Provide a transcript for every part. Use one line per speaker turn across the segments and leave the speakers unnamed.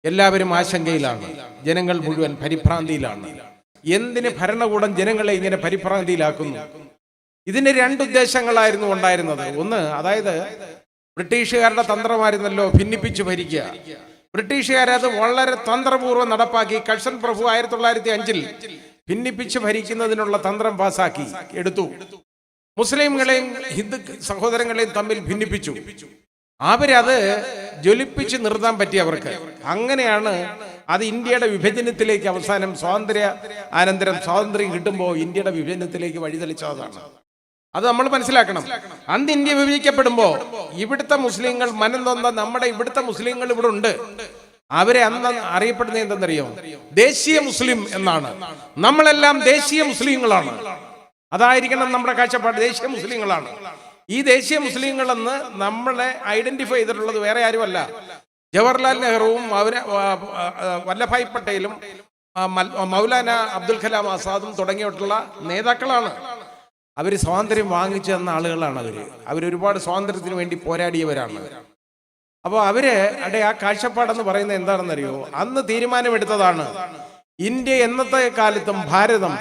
എല്ലാവരും ആശങ്കയിലാണ്, ജനങ്ങൾ മുഴുവൻ പരിഭ്രാന്തിയിലാണ്. എന്തിന് ഭരണകൂടം ജനങ്ങളെ ഇങ്ങനെ പരിഭ്രാന്തിയിലാക്കുന്നു? ഇതിന് രണ്ട് ഉദ്ദേശങ്ങളായിരുന്നു ഉണ്ടായിരുന്നത്. ഒന്ന്, അതായത് ബ്രിട്ടീഷുകാരുടെ തന്ത്രമായിരുന്നല്ലോ ഭിന്നിപ്പിച്ചു ഭരിക്കുക. ബ്രിട്ടീഷുകാരത് വളരെ തന്ത്രപൂർവ്വം നടപ്പാക്കി. കഴ്സൺ പ്രഭു 1905 ഭിന്നിപ്പിച്ച് ഭരിക്കുന്നതിനുള്ള തന്ത്രം പാസാക്കി എടുത്തു. മുസ്ലിങ്ങളെയും ഹിന്ദു സഹോദരങ്ങളെയും തമ്മിൽ ഭിന്നിപ്പിച്ചു. അവരത് ജ്വലിപ്പിച്ച് നിർത്താൻ പറ്റി അവർക്ക്. അങ്ങനെയാണ് അത് ഇന്ത്യയുടെ വിഭജനത്തിലേക്ക് അവസാനം സ്വാതന്ത്ര്യം കിട്ടുമ്പോൾ ഇന്ത്യയുടെ വിഭജനത്തിലേക്ക് വഴിതെളിച്ചതാണ്. അത് നമ്മൾ മനസ്സിലാക്കണം. അന്ന് ഇന്ത്യ വിഭജിക്കപ്പെടുമ്പോൾ ഇവിടുത്തെ മുസ്ലിങ്ങൾ മനം നൊന്ന നമ്മുടെ ഇവിടുത്തെ മുസ്ലിങ്ങൾ ഇവിടെ ഉണ്ട്. അവരെ അന്ന് അറിയപ്പെടുന്നത് എന്തെന്നറിയോ? ദേശീയ മുസ്ലിം എന്നാണ്. നമ്മളെല്ലാം ദേശീയ മുസ്ലിങ്ങളാണ്. അതായിരിക്കണം നമ്മുടെ കാഴ്ചപ്പാട്. ദേശീയ മുസ്ലിങ്ങളാണ്. ഈ ദേശീയ മുസ്ലിങ്ങളെന്ന് നമ്മളെ ഐഡന്റിഫൈ ചെയ്തിട്ടുള്ളത് വേറെ ആരുമല്ല, ജവഹർലാൽ നെഹ്റുവും വല്ലഭായ് പട്ടേലും മൗലാന അബ്ദുൽ കലാം ആസാദും തുടങ്ങിയിട്ടുള്ള നേതാക്കളാണ്. അവർ സ്വാതന്ത്ര്യം വാങ്ങിച്ചു തന്ന ആളുകളാണ്. അവരൊരുപാട് സ്വാതന്ത്ര്യത്തിന് വേണ്ടി പോരാടിയവരാണ്. അപ്പോൾ അവരുടെ ആ കാഴ്ചപ്പാടെന്ന് പറയുന്നത് എന്താണെന്നറിയോ? അന്ന് തീരുമാനമെടുത്തതാണ് ഇന്ത്യ എന്നത്തെ കാലത്തും ഭാരതം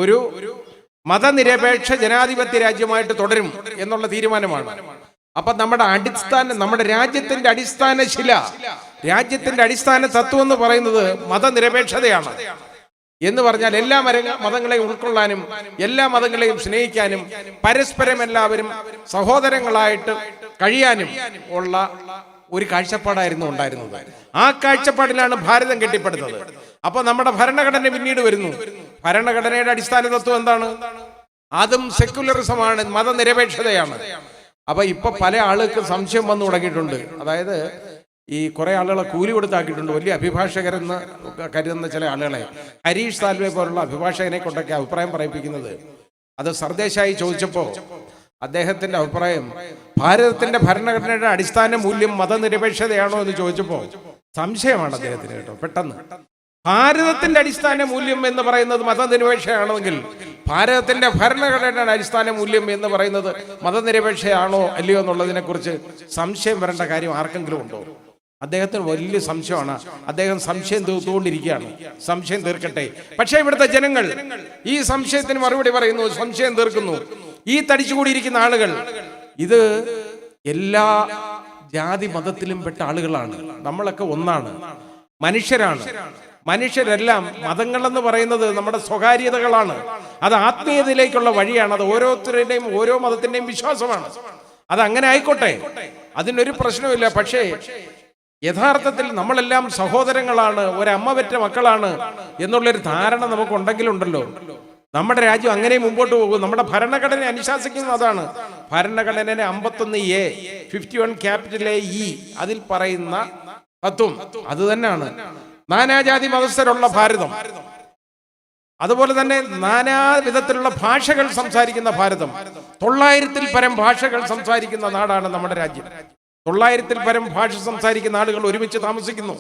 ഒരു മതനിരപേക്ഷ ജനാധിപത്യ രാജ്യമായിട്ട് തുടരും എന്നുള്ള തീരുമാനമാണ്. അപ്പൊ നമ്മുടെ രാജ്യത്തിന്റെ അടിസ്ഥാന ശില, രാജ്യത്തിന്റെ അടിസ്ഥാന തത്വം എന്ന് പറയുന്നത് മതനിരപേക്ഷതയാണ്. എന്ന് പറഞ്ഞാൽ എല്ലാ മതങ്ങളെയും ഉൾക്കൊള്ളാനും എല്ലാ മതങ്ങളെയും സ്നേഹിക്കാനും പരസ്പരം എല്ലാവരും സഹോദരങ്ങളായിട്ട് കഴിയാനും ഉള്ള ഒരു കാഴ്ചപ്പാടായിരുന്നു ഉണ്ടായിരുന്നത്. ആ കാഴ്ചപ്പാടിലാണ് ഭാരതം കെട്ടിപ്പടുത്തത്. അപ്പൊ നമ്മുടെ ഭരണഘടന പിന്നീട് വരുന്നു. ഭരണഘടനയുടെ അടിസ്ഥാന തത്വം എന്താണ്? അതും സെക്യുലറിസമാണ്, മതനിരപേക്ഷതയാണ്. അപ്പൊ ഇപ്പൊ പല ആളുകൾക്ക് സംശയം വന്നു തുടങ്ങിയിട്ടുണ്ട്. അതായത് ഈ കുറെ ആളുകളെ കൂലി കൊടുത്താക്കിയിട്ടുണ്ട്. വലിയ അഭിഭാഷകരെന്ന് കരുതുന്ന ചില ആളുകളെ, ഹരീഷ് സാൽവെ പോലുള്ള അഭിഭാഷകനെ കൊണ്ടൊക്കെ അഭിപ്രായം പറയിപ്പിക്കുന്നത്. അത് സർദേശായി ചോദിച്ചപ്പോൾ അദ്ദേഹത്തിന്റെ അഭിപ്രായം, ഭാരതത്തിന്റെ ഭരണഘടനയുടെ അടിസ്ഥാന മൂല്യം മതനിരപേക്ഷതയാണോ എന്ന് ചോദിച്ചപ്പോൾ സംശയമാണ് അദ്ദേഹത്തിന് കേട്ടോ. പെട്ടെന്ന് ഭാരതത്തിന്റെ അടിസ്ഥാന മൂല്യം എന്ന് പറയുന്നത് മതനിരപേക്ഷയാണെങ്കിൽ ഭാരതത്തിന്റെ ഭരണഘടനയുടെ അടിസ്ഥാന മൂല്യം എന്ന് പറയുന്നത് മതനിരപേക്ഷയാണോ അല്ലയോ എന്നുള്ളതിനെ കുറിച്ച് സംശയം വരേണ്ട കാര്യം ആർക്കെങ്കിലും ഉണ്ടോ? അദ്ദേഹത്തിന് വലിയ സംശയമാണ്. അദ്ദേഹം സംശയം തീർത്തുകൊണ്ടിരിക്കുകയാണ്. സംശയം തീർക്കട്ടെ. പക്ഷേ ഇവിടുത്തെ ജനങ്ങൾ ഈ സംശയത്തിന് മറുപടി പറയുന്നു, സംശയം തീർക്കുന്നു. ഈ തടിച്ചുകൂടിയിരിക്കുന്ന ആളുകൾ ഇത് എല്ലാ ജാതി മതത്തിലും പെട്ട ആളുകളാണ്. നമ്മളൊക്കെ ഒന്നാണ്, മനുഷ്യരാണ്. മനുഷ്യരെല്ലാം, മതങ്ങളെന്ന് പറയുന്നത് നമ്മുടെ സ്വകാര്യതകളാണ്. അത് ആത്മീയതയിലേക്കുള്ള വഴിയാണ്. അത് ഓരോരുത്തരുടെയും ഓരോ മതത്തിന്റെയും വിശ്വാസമാണ്. അത് അങ്ങനെ ആയിക്കോട്ടെ, അതിനൊരു പ്രശ്നമില്ല. പക്ഷേ യഥാർത്ഥത്തിൽ നമ്മളെല്ലാം സഹോദരങ്ങളാണ്, ഒരമ്മ പെറ്റ മക്കളാണ് എന്നുള്ളൊരു ധാരണ നമുക്കുണ്ടെങ്കിലുണ്ടല്ലോ, നമ്മുടെ രാജ്യം അങ്ങനെ മുമ്പോട്ട് പോകും. നമ്മുടെ ഭരണഘടന അനുശാസിക്കുന്നത് അതാണ്. ഭരണഘടനയുടെ 51A 51 ക്യാപിറ്റൽ E അതിൽ പറയുന്ന തത്വം അത് തന്നെയാണ്. നാനാജാതി മതസ്ഥരുള്ള ഭാരതം, അതുപോലെ തന്നെ നാനാവിധത്തിലുള്ള ഭാഷകൾ സംസാരിക്കുന്ന ഭാരതം. 900-ൽ പരം ഭാഷകൾ സംസാരിക്കുന്ന നാടാണ് നമ്മുടെ രാജ്യം. 900-ൽ പരം ഭാഷ സംസാരിക്കുന്ന ആളുകൾ ഒരുമിച്ച് താമസിക്കുന്നു.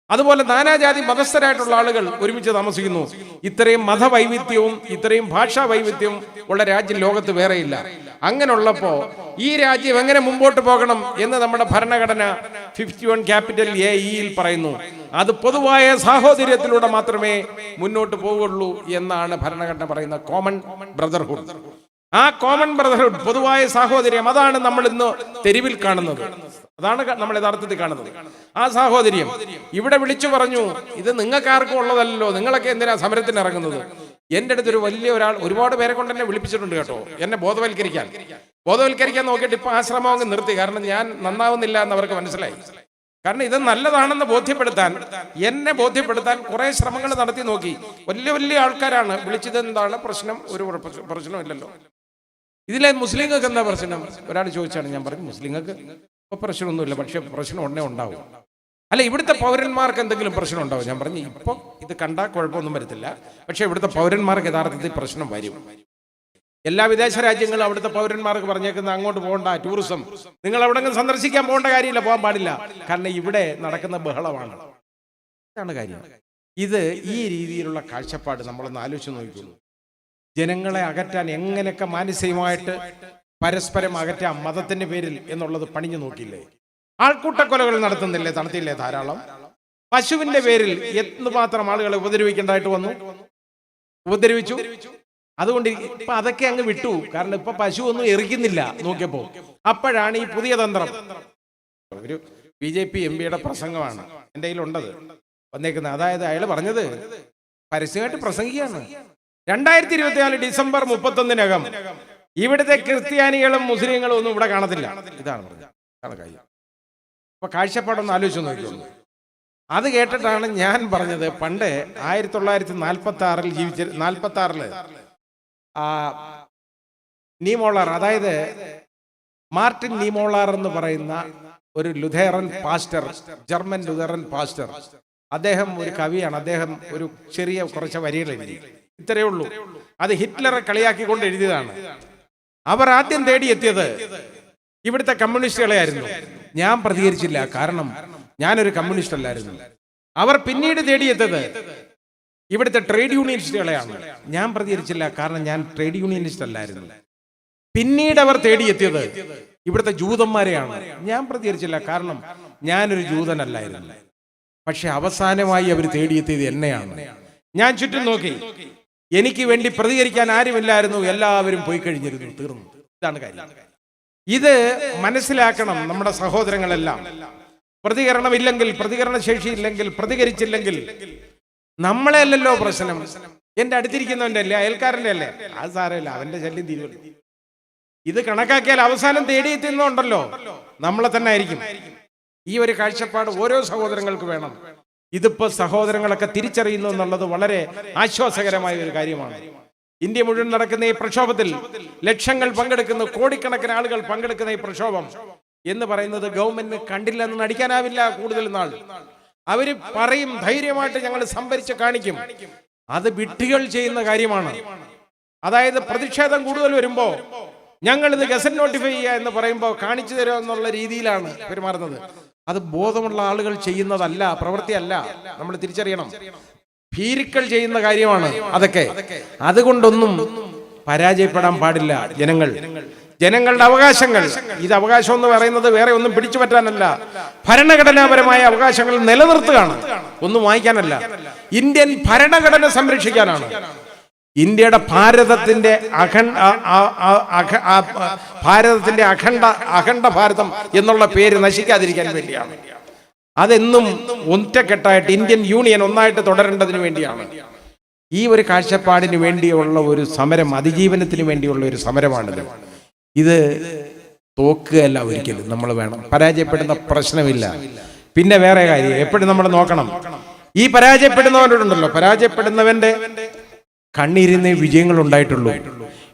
അതുപോലെ നാനാജാതി മതസ്ഥരായിട്ടുള്ള ആളുകൾ ഒരുമിച്ച് താമസിക്കുന്നു. ഇത്രയും മതവൈവിധ്യവും ഇത്രയും ഭാഷാ വൈവിധ്യവും ഉള്ള രാജ്യം ലോകത്ത് വേറെയില്ല. അങ്ങനെയുള്ളപ്പോ ഈ രാജ്യം എങ്ങനെ മുമ്പോട്ട് പോകണം എന്ന് നമ്മുടെ ഭരണഘടന 51 ക്യാപിറ്റൽ AEയിൽ പറയുന്നു. അത് പൊതുവായ സാഹോദര്യത്തിലൂടെ മാത്രമേ മുന്നോട്ട് പോവുള്ളൂ എന്നാണ് ഭരണഘടന പറയുന്ന കോമൺ ബ്രദർഹുഡ്. ആ കോമൺ ബ്രദർഹുഡ്, പൊതുവായ സാഹോദര്യം, അതാണ് നമ്മൾ ഇന്ന് തെരുവിൽ കാണുന്നത്. അതാണ് നമ്മൾ യഥാർത്ഥത്തിൽ കാണുന്നത്. ആ സാഹോദര്യം ഇവിടെ വിളിച്ചു പറഞ്ഞു, ഇത് നിങ്ങൾക്കാർക്കും ഉള്ളതല്ലോ, നിങ്ങളൊക്കെ എന്തിനാ സമരത്തിന് ഇറങ്ങുന്നത്? എൻ്റെ അടുത്തൊരു വലിയ ഒരാൾ ഒരുപാട് പേരെ കൊണ്ട് എന്നെ വിളിപ്പിച്ചിട്ടുണ്ട് കേട്ടോ, എന്നെ ബോധവൽക്കരിക്കാൻ നോക്കിയിട്ട് ഇപ്പൊ ആ ശ്രമം അങ്ങ് നിർത്തി. കാരണം ഞാൻ നന്നാവുന്നില്ല എന്ന് അവർക്ക് മനസ്സിലായി. കാരണം ഇത് നല്ലതാണെന്ന് എന്നെ ബോധ്യപ്പെടുത്താൻ കുറെ ശ്രമങ്ങൾ നടത്തി നോക്കി. വലിയ വലിയ ആൾക്കാരാണ് വിളിച്ചത്. എന്താണ് പ്രശ്നം? ഒരു പ്രശ്നമില്ലല്ലോ. ഇതിലെ മുസ്ലിങ്ങൾക്ക് എന്താ പ്രശ്നം? ഒരാൾ ചോദിച്ചാണ്. ഞാൻ പറഞ്ഞു, മുസ്ലിങ്ങൾക്ക് ഇപ്പൊ പ്രശ്നമൊന്നുമില്ല, പക്ഷെ പ്രശ്നം ഉടനെ ഉണ്ടാവും. അല്ല, ഇവിടുത്തെ പൗരന്മാർക്ക് എന്തെങ്കിലും പ്രശ്നം ഉണ്ടാവും? ഞാൻ പറഞ്ഞു, ഇപ്പൊ ഇത് കണ്ടാൽ കുഴപ്പമൊന്നും വരത്തില്ല, പക്ഷെ ഇവിടുത്തെ പൗരന്മാർക്ക് യഥാർത്ഥത്തിൽ പ്രശ്നം വരും. എല്ലാ വിദേശ രാജ്യങ്ങളും അവിടുത്തെ പൗരന്മാർക്ക് പറഞ്ഞേക്കുന്ന അങ്ങോട്ട് പോകണ്ട, ടൂറിസം, നിങ്ങൾ എവിടെങ്കിലും സന്ദർശിക്കാൻ പോകേണ്ട കാര്യമില്ല, പോകാൻ പാടില്ല, കാരണം ഇവിടെ നടക്കുന്ന ബഹളമാണ്. ഇതാണ് കാര്യം. ഇത് ഈ രീതിയിലുള്ള കാഴ്ചപ്പാട് നമ്മളൊന്ന് ആലോചിച്ച് നോക്കിയുള്ളൂ. ജനങ്ങളെ അകറ്റാൻ എങ്ങനെയൊക്കെ മാനസികമായിട്ട് പരസ്പരം അകറ്റാം മതത്തിന്റെ പേരിൽ എന്നുള്ളത് പണിഞ്ഞു നോക്കിയില്ലേ? ആൾക്കൂട്ടക്കൊലകൾ നടത്തിയില്ലേ ധാരാളം? പശുവിന്റെ പേരിൽ എന്തുമാത്രം ആളുകളെ ഉപദ്രവിക്കേണ്ടതായിട്ട് വന്നു, ഉപദ്രവിച്ചു. അതുകൊണ്ട് ഇപ്പൊ അതൊക്കെ അങ്ങ് വിട്ടു. കാരണം ഇപ്പൊ പശു ഒന്നും എറിക്കുന്നില്ല നോക്കിയപ്പോ. അപ്പോഴാണ് ഈ പുതിയ തന്ത്രം. ഒരു BJP MP പ്രസംഗമാണ് എൻ്റെ കയ്യിലുണ്ടത് വന്നേക്കുന്നത്. അതായത് അയാൾ പറഞ്ഞത് പരസ്യമായിട്ട് പ്രസംഗിക്കുകയാണ്. 2024 ഡിസംബർ 31-നകം ഇവിടുത്തെ ക്രിസ്ത്യാനികളും മുസ്ലിങ്ങളും ഒന്നും ഇവിടെ കാണത്തില്ല. ഇതാണ് പറഞ്ഞത്. അപ്പൊ കാഴ്ചപ്പാടൊന്ന് ആലോചിച്ച് നോക്കിയുള്ളൂ. അത് കേട്ടിട്ടാണ് ഞാൻ പറഞ്ഞത്, പണ്ട് 1946 ജീവിച്ച 46 നീമോളാർ, അതായത് മാർട്ടിൻ നീമോളാർ എന്ന് പറയുന്ന ഒരു ലുഥേറൻ പാസ്റ്റർ, ജർമ്മൻ ലുഥേറൻ പാസ്റ്റർ, അദ്ദേഹം ഒരു കവിയാണ്. അദ്ദേഹം ഒരു ചെറിയ കുറച്ച് വരികൾ എഴുതി, ഇത്രയേ ഉള്ളൂ. അത് ഹിറ്റ്ലറെ കളിയാക്കിക്കൊണ്ട് എഴുതിയതാണ്. അവർ ആദ്യം തേടിയെത്തിയത് ഇവിടുത്തെ കമ്മ്യൂണിസ്റ്റുകളെയായിരുന്നു. ഞാൻ പ്രതികരിച്ചില്ല, കാരണം ഞാനൊരു കമ്മ്യൂണിസ്റ്റ് അല്ലായിരുന്നു. അവർ പിന്നീട് തേടിയെത്തത് ഇവിടുത്തെ ട്രേഡ് യൂണിയനിസ്റ്റുകളെയാണ്. ഞാൻ പ്രതികരിച്ചില്ല, കാരണം ഞാൻ ട്രേഡ് യൂണിയനിസ്റ്റ് അല്ലായിരുന്നു. പിന്നീട് അവർ തേടിയെത്തിയത് ഇവിടുത്തെ ജൂതന്മാരെയാണ്. ഞാൻ പ്രതികരിച്ചില്ല, കാരണം ഞാനൊരു ജൂതനല്ലായിരുന്നു. പക്ഷെ അവസാനമായി അവർ തേടിയെത്തിയത് എന്നെയാണ്. ഞാൻ ചുറ്റും നോക്കി, എനിക്ക് വേണ്ടി പ്രതികരിക്കാൻ ആരുമില്ലായിരുന്നു. എല്ലാവരും പോയി കഴിഞ്ഞിരുന്നു, തീർന്നു. ഇതാണ് കാര്യം. ഇത് മനസ്സിലാക്കണം നമ്മുടെ സഹോദരങ്ങളെല്ലാം. പ്രതികരണമില്ലെങ്കിൽ, പ്രതികരണശേഷി ഇല്ലെങ്കിൽ, പ്രതികരിച്ചില്ലെങ്കിൽ നമ്മളെ അല്ലല്ലോ പ്രശ്നം, എന്റെ അടുത്തിരിക്കുന്നവന്റെ അല്ലേ, അയൽക്കാരന്റെ അല്ലേ, അത് സാരമില്ല, അവന്റെ ശല്യം തീരുവല്ലോ. ഇത് കണക്കാക്കിയാൽ അവസാനം തേടിയെത്തുന്നുണ്ടല്ലോ നമ്മളെ തന്നെ ആയിരിക്കും. ഈ ഒരു കാഴ്ചപ്പാട് ഓരോ സഹോദരങ്ങൾക്ക് വേണം. ഇതിപ്പോ സഹോദരങ്ങളൊക്കെ തിരിച്ചറിയുന്നു എന്നുള്ളത് വളരെ ആശ്വാസകരമായ ഒരു കാര്യമാണ്. ഇന്ത്യ മുഴുവൻ നടക്കുന്ന ഈ പ്രക്ഷോഭത്തിൽ ലക്ഷങ്ങൾ പങ്കെടുക്കുന്ന, കോടിക്കണക്കിന് ആളുകൾ പങ്കെടുക്കുന്ന ഈ പ്രക്ഷോഭം എന്ന് പറയുന്നത് ഗവൺമെന്റിന് കണ്ടില്ലെന്ന് നടിക്കാനാവില്ല. കൂടുതൽ നാൾ അവര് പറയും, ധൈര്യമായിട്ട് ഞങ്ങൾ സംഭരിച്ച് കാണിക്കും. അത് വിഡ്ഢികൾ ചെയ്യുന്ന കാര്യമാണ്. അതായത് പ്രതിഷേധം കൂടുതൽ വരുമ്പോ ഞങ്ങൾ ഇത് ഗസറ്റ് നോട്ടിഫൈ ചെയ്യുക എന്ന് പറയുമ്പോൾ കാണിച്ചു തരുമോ എന്നുള്ള രീതിയിലാണ് പെരുമാറുന്നത്. അത് ബോധമുള്ള ആളുകൾ ചെയ്യുന്നതല്ല, പ്രവൃത്തിയല്ല. നമ്മൾ തിരിച്ചറിയണം. ഭീരുക്കൾ ചെയ്യുന്ന കാര്യമാണ് അതൊക്കെ. അതുകൊണ്ടൊന്നും പരാജയപ്പെടാൻ പാടില്ല ജനങ്ങളുടെ അവകാശങ്ങൾ. ഇത് അവകാശം എന്ന് പറയുന്നത് വേറെ ഒന്നും പിടിച്ചു പറ്റാനല്ല, ഭരണഘടനാപരമായ അവകാശങ്ങൾ നിലനിർത്തുകയാണ്, ഒന്നും വാങ്ങിക്കാനല്ല. ഇന്ത്യൻ ഭരണഘടന സംരക്ഷിക്കാനാണ്. ഇന്ത്യയുടെ ഭാരതത്തിന്റെ അഖണ്ഡ ഭാരതം എന്നുള്ള പേര് നശിക്കാതിരിക്കാൻ വേണ്ടിയാണ്. അതെന്നും ഒറ്റക്കെട്ടായിട്ട് ഇന്ത്യൻ യൂണിയൻ ഒന്നായിട്ട് തുടരേണ്ടതിന് വേണ്ടിയാണ്. ഈ ഒരു കാഴ്ചപ്പാടിന് വേണ്ടിയുള്ള ഒരു സമരം, അതിജീവനത്തിന് വേണ്ടിയുള്ള ഒരു സമരമാണിത്. ഇത് തോക്കുകയല്ല ഒരിക്കലും. നമ്മൾ വേണം, പരാജയപ്പെടുന്ന പ്രശ്നമില്ല. പിന്നെ വേറെ കാര്യം എപ്പോഴും നമ്മൾ നോക്കണം, ഈ പരാജയപ്പെടുന്നവരുണ്ടല്ലോ, പരാജയപ്പെടുന്നവന്റെ കണ്ണീരിന്ന് വിജയങ്ങൾ ഉണ്ടായിട്ടുള്ളൂ.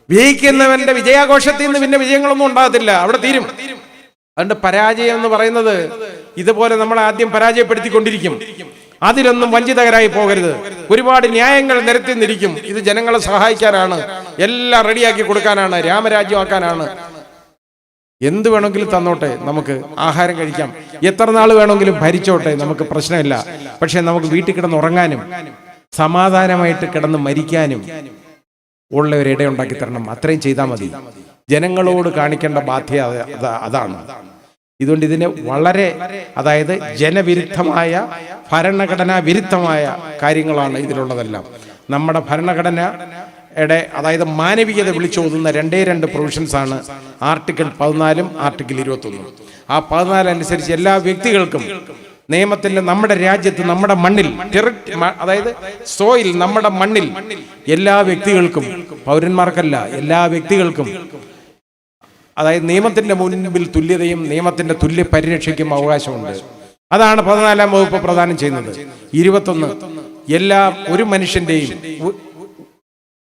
വിജയിക്കുന്നവന്റെ വിജയാഘോഷത്തിൽ നിന്ന് പിന്നെ വിജയങ്ങളൊന്നും ഉണ്ടാകത്തില്ല, അവിടെ തീരും. അതുകൊണ്ട് പരാജയം എന്ന് പറയുന്നത് ഇതുപോലെ നമ്മൾ ആദ്യം പരാജയപ്പെടുത്തിക്കൊണ്ടിരിക്കും. അതിലൊന്നും വഞ്ചിതകരായി പോകരുത്. ഒരുപാട് ന്യായങ്ങൾ നിരത്തി നിന്നിരിക്കും. ഇത് ജനങ്ങളെ സഹായിക്കാനാണ്, എല്ലാം റെഡിയാക്കി കൊടുക്കാനാണ്, രാമരാജ്യമാക്കാനാണ്. എന്ത് വേണമെങ്കിലും തന്നോട്ടെ, നമുക്ക് ആഹാരം കഴിക്കാം, എത്ര നാൾ വേണമെങ്കിലും ഭരിച്ചോട്ടെ, നമുക്ക് പ്രശ്നമില്ല. പക്ഷെ നമുക്ക് വീട്ടിൽ കിടന്ന് ഉറങ്ങാനും സമാധാനമായിട്ട് കിടന്ന് മരിക്കാനും ഉള്ള ഒരു ഇടയുണ്ടാക്കി തരണം. അത്രയും ചെയ്താൽ മതി. ജനങ്ങളോട് കാണിക്കേണ്ട ബാധ്യത അതാണ്. ഇതുകൊണ്ട് ഇതിന് വളരെ, അതായത് ജനവിരുദ്ധമായ, ഭരണഘടനാ വിരുദ്ധമായ കാര്യങ്ങളാണ് ഇതിലുള്ളതെല്ലാം. നമ്മുടെ ഭരണഘടനയുടെ, അതായത് മാനവികത വിളിച്ചോതുന്ന 2 പ്രൊവിഷൻസ് ആണ് ആർട്ടിക്കിൾ 14 ആർട്ടിക്കിൾ 21. ആ 14 അനുസരിച്ച് എല്ലാ വ്യക്തികൾക്കും നിയമത്തിന്റെ, നമ്മുടെ രാജ്യത്ത്, നമ്മുടെ മണ്ണിൽ, അതായത് സോയിൽ, നമ്മുടെ മണ്ണിൽ എല്ലാ വ്യക്തികൾക്കും, പൗരന്മാർക്കല്ല, എല്ലാ വ്യക്തികൾക്കും, അതായത് നിയമത്തിന്റെ മുൻപിൽ തുല്യതയും നിയമത്തിന്റെ തുല്യ പരിരക്ഷയ്ക്കും അവകാശമുണ്ട്. അതാണ് 14-ാം വകുപ്പ് പ്രദാനം ചെയ്യുന്നത്. 21 എല്ലാ ഒരു മനുഷ്യന്റെയും,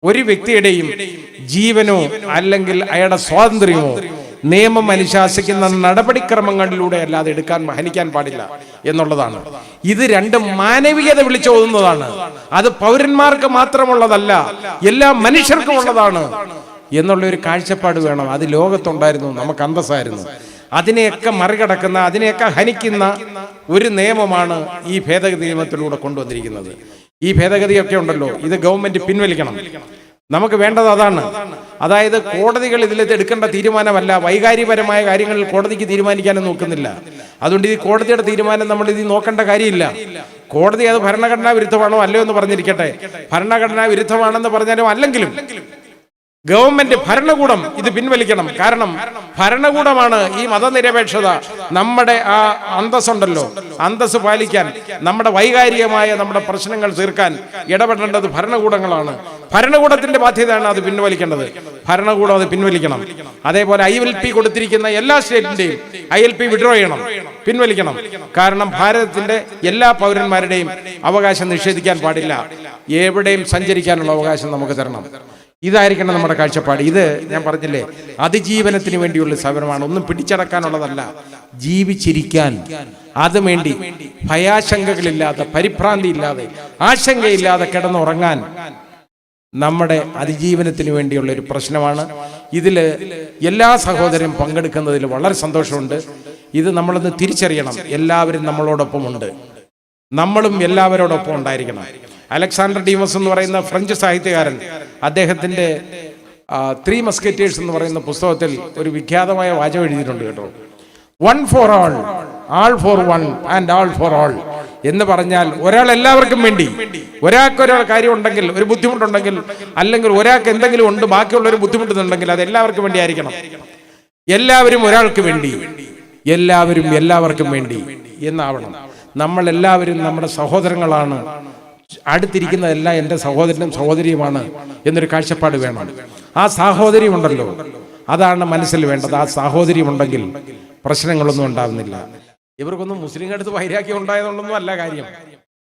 ഒരു വ്യക്തിയുടെയും ജീവനോ അല്ലെങ്കിൽ അയാളുടെ സ്വാതന്ത്ര്യമോ നിയമം അനുശാസിക്കുന്ന നടപടിക്രമങ്ങളിലൂടെ അല്ലാതെ ഹനിക്കാൻ പാടില്ല എന്നുള്ളതാണ്. ഇത് രണ്ടും മാനവികത വിളിച്ചോതുന്നതാണ്. അത് പൗരന്മാർക്ക് മാത്രമുള്ളതല്ല, എല്ലാ മനുഷ്യർക്കും ഉള്ളതാണ് എന്നുള്ളൊരു കാഴ്ചപ്പാട് വേണം. അത് ലോകത്തുണ്ടായിരുന്നു, നമുക്ക് അന്തസ്സായിരുന്നു. അതിനെയൊക്കെ മറികടക്കുന്ന, അതിനെയൊക്കെ ഹനിക്കുന്ന ഒരു നിയമമാണ് ഈ ഭേദഗതി നിയമത്തിലൂടെ കൊണ്ടുവന്നിരിക്കുന്നത്. ഈ ഭേദഗതിയൊക്കെ ഉണ്ടല്ലോ, ഇത് ഗവൺമെന്റ് പിൻവലിക്കണം. നമുക്ക് വേണ്ടത് അതാണ്. അതായത് കോടതികൾ ഇതിൽ എടുക്കേണ്ട തീരുമാനമല്ല, വൈകാരികപരമായ കാര്യങ്ങളിൽ കോടതിക്ക് തീരുമാനിക്കാനും നോക്കുന്നില്ല. അതുകൊണ്ട് ഈ കോടതിയുടെ തീരുമാനം നമ്മൾ ഇത് നോക്കേണ്ട കാര്യമില്ല. കോടതി അത് ഭരണഘടനാ വിരുദ്ധമാണോ അല്ലയോ എന്ന് പറഞ്ഞിരിക്കട്ടെ. ഭരണഘടനാ വിരുദ്ധമാണെന്ന് പറഞ്ഞാലും അല്ലെങ്കിലും ഗവൺമെന്റ്, ഭരണകൂടം ഇത് പിൻവലിക്കണം. കാരണം ഭരണകൂടമാണ് ഈ മതനിരപേക്ഷത, നമ്മുടെ ആ അന്തസ്സുണ്ടല്ലോ, അന്തസ് പാലിക്കാൻ, നമ്മുടെ വൈകാരികമായ നമ്മുടെ പ്രശ്നങ്ങൾ തീർക്കാൻ ഇടപെടേണ്ടത് ഭരണകൂടങ്ങളാണ്. ഭരണകൂടത്തിന്റെ ബാധ്യതയാണ് അത് പിൻവലിക്കേണ്ടത്. ഭരണകൂടം അത് പിൻവലിക്കണം. അതേപോലെ ILP കൊടുത്തിരിക്കുന്ന എല്ലാ സ്റ്റേറ്റിന്റെയും ILP വിഡ്രോ ചെയ്യണം, പിൻവലിക്കണം. കാരണം ഭാരതത്തിന്റെ എല്ലാ പൗരന്മാരുടെയും അവകാശം നിഷേധിക്കാൻ പാടില്ല. എവിടെയും സഞ്ചരിക്കാനുള്ള അവകാശം നമുക്ക് തരണം. ഇതായിരിക്കണം നമ്മുടെ കാഴ്ചപ്പാട്. ഇത് ഞാൻ പറഞ്ഞില്ലേ, അതിജീവനത്തിന് വേണ്ടിയുള്ള സമരമാണ്, ഒന്നും പിടിച്ചടക്കാനുള്ളതല്ല. ജീവിച്ചിരിക്കാൻ, അതും വേണ്ടി ഭയാശങ്കകളില്ലാതെ, പരിഭ്രാന്തി ഇല്ലാതെ, ആശങ്കയില്ലാതെ കിടന്നുറങ്ങാൻ നമ്മുടെ അതിജീവനത്തിന് വേണ്ടിയുള്ള ഒരു പ്രശ്നമാണ്. ഇതിൽ എല്ലാ സഹോദരനും പങ്കെടുക്കുന്നതിൽ വളരെ സന്തോഷമുണ്ട്. ഇത് നമ്മളൊന്ന് തിരിച്ചറിയണം. എല്ലാവരും നമ്മളോടൊപ്പമുണ്ട്, നമ്മളും എല്ലാവരോടൊപ്പം ഉണ്ടായിരിക്കണം. അലക്സാണ്ടർ ഡീമസ് എന്ന് പറയുന്ന ഫ്രഞ്ച് സാഹിത്യകാരൻ, അദ്ദേഹത്തിന്റെ 3 മസ്കറ്റേഴ്സ് എന്ന് പറയുന്ന പുസ്തകത്തിൽ ഒരു വിഖ്യാതമായ വാചകം എഴുതിയിട്ടുണ്ട് കേട്ടോ. 1 for all, all for one and all for all എന്ന് പറഞ്ഞാൽ ഒരാൾ എല്ലാവർക്കും വേണ്ടി. ഒരാൾക്ക് ഒരാൾ കാര്യം ഉണ്ടെങ്കിൽ, ഒരു ബുദ്ധിമുട്ടുണ്ടെങ്കിൽ, അല്ലെങ്കിൽ ഒരാൾക്ക് എന്തെങ്കിലും ഉണ്ട് ബാക്കിയുള്ളവർ ബുദ്ധിമുട്ടുന്നുണ്ടെങ്കിൽ അത് എല്ലാവർക്കും വേണ്ടി ആയിരിക്കണം. എല്ലാവരും ഒരാൾക്ക് വേണ്ടി, എല്ലാവരും എല്ലാവർക്കും വേണ്ടി എന്നാവണം. നമ്മൾ എല്ലാവരും നമ്മുടെ സഹോദരങ്ങളാണ്, അടുത്തിരിക്കുന്നതെല്ലാം എൻ്റെ സഹോദരനും സഹോദരിയുമാണ് എന്നൊരു കാഴ്ചപ്പാട് വേണം. ആ സാഹോദര്യം ഉണ്ടല്ലോ, അതാണ് മനസ്സിൽ വേണ്ടത്. ആ സാഹോദര്യം ഉണ്ടെങ്കിൽ പ്രശ്നങ്ങളൊന്നും ഉണ്ടാവുന്നില്ല. ഇവർക്കൊന്നും മുസ്ലിങ്ങളുടെ അടുത്ത് വൈരാഗ്യം ഉണ്ടായതുകൊണ്ടൊന്നും അല്ല കാര്യം.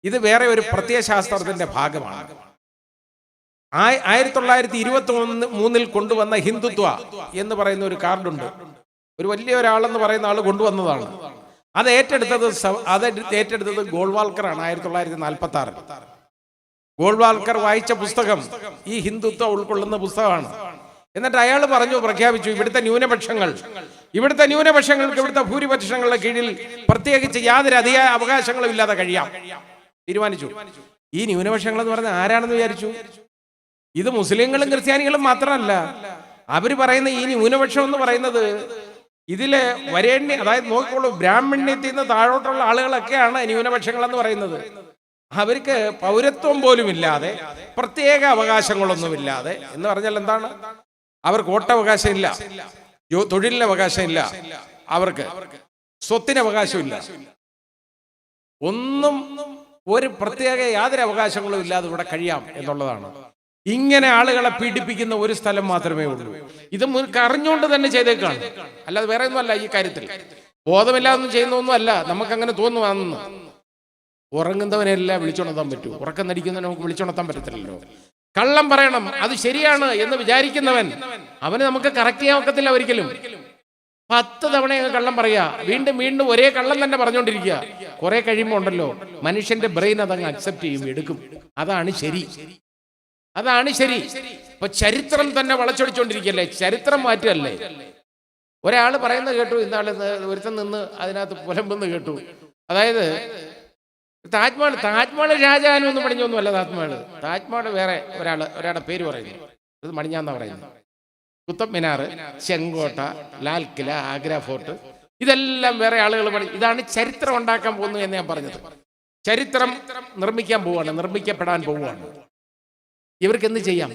ഇത് വേറെ ഒരു പ്രത്യയശാസ്ത്രത്തിന്റെ ഭാഗമാണ്. 1923 കൊണ്ടുവന്ന ഹിന്ദുത്വ എന്ന് പറയുന്ന ഒരു കാർഡുണ്ട്. ഒരു വലിയ ഒരാളെന്ന് പറയുന്ന ആൾ കൊണ്ടുവന്നതാണ്. അത് ഏറ്റെടുത്തത് ഗോൾവാൾക്കറാണ് 1946. ഗോൾവാൾക്കർ വായിച്ച പുസ്തകം ഈ ഹിന്ദുത്വം ഉൾക്കൊള്ളുന്ന പുസ്തകമാണ്. എന്നിട്ട് അയാൾ പ്രഖ്യാപിച്ചു, ഇവിടുത്തെ ന്യൂനപക്ഷങ്ങൾക്ക് ഇവിടുത്തെ ഭൂരിപക്ഷങ്ങളുടെ കീഴിൽ പ്രത്യേകിച്ച് യാതൊരു അധിക അവകാശങ്ങളും ഇല്ലാതെ കഴിയാം തീരുമാനിച്ചു. ഈ ന്യൂനപക്ഷങ്ങൾ എന്ന് പറഞ്ഞാൽ ആരാണെന്ന് വിചാരിച്ചു? ഇത് മുസ്ലിങ്ങളും ക്രിസ്ത്യാനികളും മാത്രമല്ല. അവര് പറയുന്ന ഈ ന്യൂനപക്ഷം എന്ന് പറയുന്നത് ഇതിലെ വരേണ്യ, അതായത് നോക്കിക്കോളൂ, ബ്രാഹ്മണ്യത്തിൽ നിന്ന് താഴോട്ടുള്ള ആളുകളൊക്കെയാണ് ന്യൂനപക്ഷങ്ങൾ എന്ന് പറയുന്നത്. അവർക്ക് പൗരത്വം പോലും ഇല്ലാതെ, പ്രത്യേക അവകാശങ്ങളൊന്നുമില്ലാതെ എന്ന് പറഞ്ഞാൽ എന്താണ്? അവർക്ക് വോട്ടവകാശം ഇല്ല, തൊഴിലിന് അവകാശം ഇല്ല, അവർക്ക് സ്വത്തിന് അവകാശമില്ല, ഒന്നും ഒരു പ്രത്യേക യാതൊരു അവകാശങ്ങളും ഇല്ലാതെ ഇവിടെ കഴിയാം എന്നുള്ളതാണ്. ഇങ്ങനെ ആളുകളെ പീഡിപ്പിക്കുന്ന ഒരു സ്ഥലം മാത്രമേ ഉള്ളൂ. ഇത് അറിഞ്ഞുകൊണ്ട് തന്നെ ചെയ്തേക്കാണ്, അല്ലാതെ വേറെ ഒന്നും അല്ല. ഈ കാര്യത്തിൽ ബോധമില്ലാതൊന്നും ചെയ്യുന്നൊന്നും അല്ല. നമുക്കങ്ങനെ തോന്നുവാണെന്ന്. ഉറങ്ങുന്നവനെല്ലാം വിളിച്ചുണർത്താൻ പറ്റൂ, ഉറക്കം നടിക്കുന്നവനെ നമുക്ക് വിളിച്ചുണർത്താൻ പറ്റത്തില്ലല്ലോ. കള്ളം പറയണം, അത് ശരിയാണ് എന്ന് വിചാരിക്കുന്നവൻ, അവന് നമുക്ക് കറക്റ്റ് ചെയ്യാൻ ഒക്കത്തില്ല ഒരിക്കലും. 10 തവണ കള്ളം പറയാ, വീണ്ടും വീണ്ടും ഒരേ കള്ളം തന്നെ പറഞ്ഞുകൊണ്ടിരിക്കുക. കുറെ കഴിയുമ്പോൾ ഉണ്ടല്ലോ, മനുഷ്യന്റെ ബ്രെയിൻ അതങ്ങ് അക്സെപ്റ്റ് ചെയ്യും, എടുക്കും. അതാണ് ശരി. ഇപ്പൊ ചരിത്രം തന്നെ വളച്ചൊടിച്ചോണ്ടിരിക്കല്ലേ, ചരിത്രം മാറ്റുകയല്ലേ. ഒരാൾ പറയുന്നത് കേട്ടു, ഇന്നാള് ഒരുത്തൻ നിന്ന് അതിനകത്ത് പുലമ്പെന്ന് കേട്ടു. അതായത് താജ്മഹൽ ഷാജഹാനും ഒന്നും പണിഞ്ഞൊന്നും അല്ല. താജ്മഹൽ വേറെ ഒരാളുടെ പേര് പറയുന്നു, ഇത് മണിഞ്ഞാന്നാ പറയുന്നത്. കുത്തബ് മിനാർ, ചെങ്കോട്ട, ലാൽ കില, ആഗ്ര ഫോർട്ട്, ഇതെല്ലാം വേറെ ആളുകൾ പണി. ഇതാണ് ചരിത്രം ഉണ്ടാക്കാൻ പോകുന്നു എന്ന് ഞാൻ പറഞ്ഞത്. ചരിത്രം നിർമ്മിക്കപ്പെടാൻ പോവുകയാണ്. ഇവർക്ക് എന്ത് ചെയ്യാം?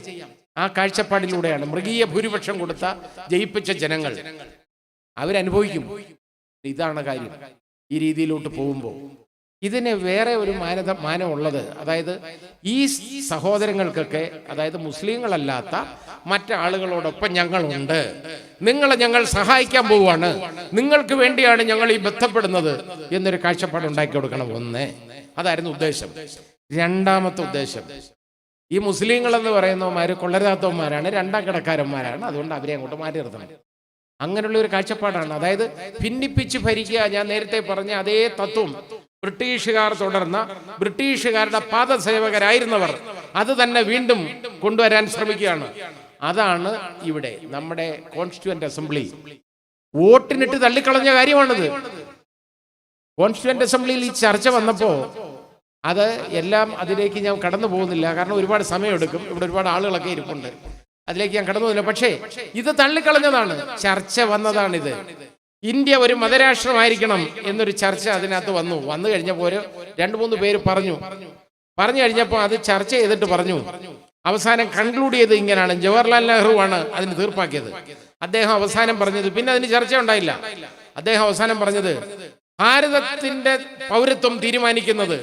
ആ കാഴ്ചപ്പാടിലൂടെയാണ് മാർഗീയ ഭൂരിപക്ഷം കൊടുത്ത ജയിപ്പിച്ച ജനങ്ങൾ അവരനുഭവിക്കും. ഇതാണ് കാര്യം. ഈ രീതിയിലോട്ട് പോകുമ്പോൾ ഇതിന് വേറെ ഒരു മാനമുള്ളത്, അതായത് ഈ സഹോദരങ്ങൾക്കൊക്കെ, അതായത് മുസ്ലിങ്ങളല്ലാത്ത മറ്റാളുകളോടൊപ്പം ഞങ്ങളുണ്ട്, നിങ്ങളെ ഞങ്ങൾ സഹായിക്കാൻ പോവുകയാണ്, നിങ്ങൾക്ക് വേണ്ടിയാണ് ഞങ്ങൾ ഈ ബന്ധപ്പെടുന്നത് എന്നൊരു കാഴ്ചപ്പാട് ഉണ്ടാക്കി കൊടുക്കണം. ഒന്ന്, അതായിരുന്നു ഉദ്ദേശം. രണ്ടാമത്തെ ഉദ്ദേശം, ഈ മുസ്ലിങ്ങൾ എന്ന് പറയുന്നവന്മാർ കൊള്ളരാത്തവന്മാരാണ്, രണ്ടാം കിടക്കാരന്മാരാണ്, അതുകൊണ്ട് അവരെ അങ്ങോട്ട് മാറ്റി നിർത്തണം. അങ്ങനെയുള്ള ഒരു കാഴ്ചപ്പാടാണ്. അതായത് ഭിന്നിപ്പിച്ച് ഭരിക്കുക. ഞാൻ നേരത്തെ പറഞ്ഞ അതേ തത്വം ബ്രിട്ടീഷുകാർ തുടർന്ന, ബ്രിട്ടീഷുകാരുടെ പാദസേവകരായിരുന്നവർ അത് തന്നെ വീണ്ടും കൊണ്ടുവരാൻ ശ്രമിക്കുകയാണ്. അതാണ് ഇവിടെ നമ്മുടെ കോൺസ്റ്റിറ്റ്യൂവന്റ് അസംബ്ലി വോട്ടിനിട്ട് തള്ളിക്കളഞ്ഞ കാര്യമാണിത്. കോൺസ്റ്റിറ്റ്യൂവന്റ് അസംബ്ലിയിൽ ഈ ചർച്ച വന്നപ്പോ അത് എല്ലാം അതിലേക്ക് ഞാൻ കടന്നു പോകുന്നില്ല, കാരണം ഒരുപാട് സമയമെടുക്കും. ഇവിടെ ഒരുപാട് ആളുകളൊക്കെ ഇരിപ്പുണ്ട്, അതിലേക്ക് ഞാൻ കടന്നു പോകുന്നില്ല. പക്ഷേ ഇത് തള്ളിക്കളഞ്ഞതാണ്, ചർച്ച വന്നതാണിത്. ഇന്ത്യ ഒരു മതരാഷ്ട്രമായിരിക്കണം എന്നൊരു ചർച്ച അതിനകത്ത് വന്നു കഴിഞ്ഞപ്പോൾ ഒരു 2-3 പേര് പറഞ്ഞു കഴിഞ്ഞപ്പോൾ അത് ചർച്ച ചെയ്തിട്ട് പറഞ്ഞു. അവസാനം കൺക്ലൂഡ് ചെയ്ത് ഇങ്ങനെയാണ്, ജവഹർലാൽ നെഹ്റു ആണ് അതിന് തീർപ്പാക്കിയത്. അദ്ദേഹം അവസാനം പറഞ്ഞത്, പിന്നെ അതിന് ചർച്ച ഉണ്ടായില്ല, അദ്ദേഹം അവസാനം പറഞ്ഞത്, ഭാരതത്തിന്റെ പൗരത്വം തീരുമാനിക്കുന്നത്